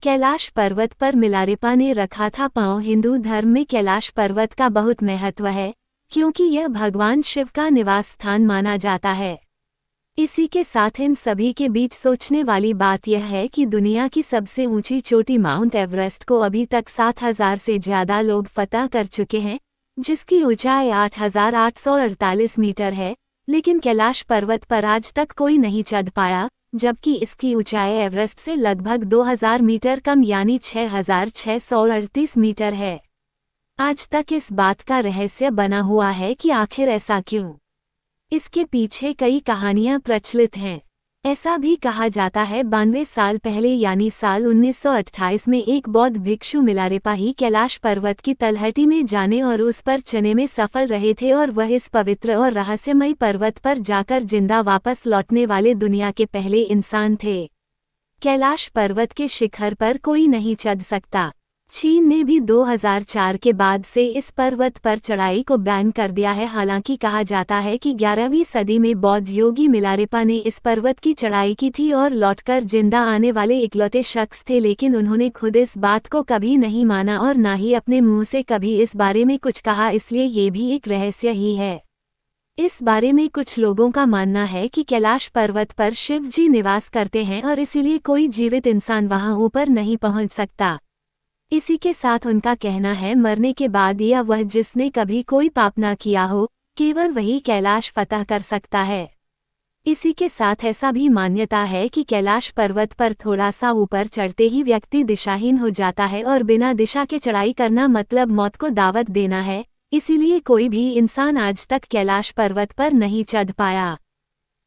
कैलाश पर्वत पर मिलारेपा ने रखा था पांव। हिंदू धर्म में कैलाश पर्वत का बहुत महत्व है, क्योंकि यह भगवान शिव का निवास स्थान माना जाता है। इसी के साथ इन सभी के बीच सोचने वाली बात यह है कि दुनिया की सबसे ऊंची चोटी माउंट एवरेस्ट को अभी तक 7,000 से ज्यादा लोग फतह कर चुके हैं, जिसकी ऊंचाई 8,848 मीटर है, लेकिन कैलाश पर्वत पर आज तक कोई नहीं चढ़ पाया, जबकि इसकी ऊंचाई एवरेस्ट से लगभग 2,000 मीटर कम यानी 6,638 मीटर है। आज तक इस बात का रहस्य बना हुआ है कि आखिर ऐसा क्यों। इसके पीछे कई कहानियां प्रचलित हैं। ऐसा भी कहा जाता है 92 साल पहले यानी साल 1928 में एक बौद्ध भिक्षु मिलारेपा ही कैलाश पर्वत की तलहटी में जाने और उस पर चढ़ने में सफल रहे थे और वह इस पवित्र और रहस्यमयी पर्वत पर जाकर जिंदा वापस लौटने वाले दुनिया के पहले इंसान थे। कैलाश पर्वत के शिखर पर कोई नहीं चढ़ सकता। चीन ने भी 2004 के बाद से इस पर्वत पर चढ़ाई को बैन कर दिया है। हालांकि कहा जाता है कि 11वीं सदी में बौद्ध योगी मिलारेपा ने इस पर्वत की चढ़ाई की थी और लौटकर जिंदा आने वाले इकलौते शख्स थे, लेकिन उन्होंने खुद इस बात को कभी नहीं माना और ना ही अपने मुंह से कभी इस बारे में कुछ कहा, इसलिए ये भी एक रहस्य ही है। इस बारे में कुछ लोगों का मानना है कि कैलाश पर्वत पर शिव जी निवास करते हैं और इसीलिए कोई जीवित इंसान वहां ऊपर नहीं पहुंच सकता। इसी के साथ उनका कहना है मरने के बाद या वह जिसने कभी कोई पाप ना किया हो, केवल वही कैलाश फतह कर सकता है। इसी के साथ ऐसा भी मान्यता है कि कैलाश पर्वत पर थोड़ा सा ऊपर चढ़ते ही व्यक्ति दिशाहीन हो जाता है और बिना दिशा के चढ़ाई करना मतलब मौत को दावत देना है, इसीलिए कोई भी इंसान आज तक कैलाश पर्वत पर नहीं चढ़ पाया।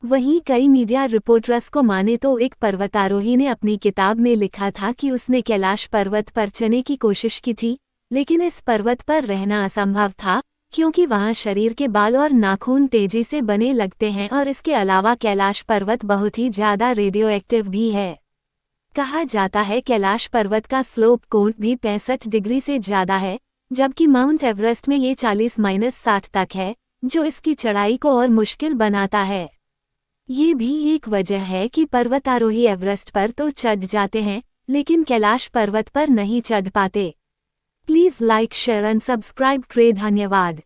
वहीं कई मीडिया रिपोर्टर्स को माने तो एक पर्वतारोही ने अपनी किताब में लिखा था कि उसने कैलाश पर्वत पर चढ़ने की कोशिश की थी, लेकिन इस पर्वत पर रहना असंभव था, क्योंकि वहां शरीर के बाल और नाखून तेजी से बने लगते हैं और इसके अलावा कैलाश पर्वत बहुत ही ज्यादा रेडियो एक्टिव भी है। कहा जाता है कैलाश पर्वत का स्लोप कोण भी 65 डिग्री से ज्यादा है, जबकि माउंट एवरेस्ट में ये 40-60 तक है, जो इसकी चढ़ाई को और मुश्किल बनाता है। ये भी एक वजह है कि पर्वतारोही एवरेस्ट पर तो चढ़ जाते हैं, लेकिन कैलाश पर्वत पर नहीं चढ़ पाते। Please like share and subscribe करें। धन्यवाद।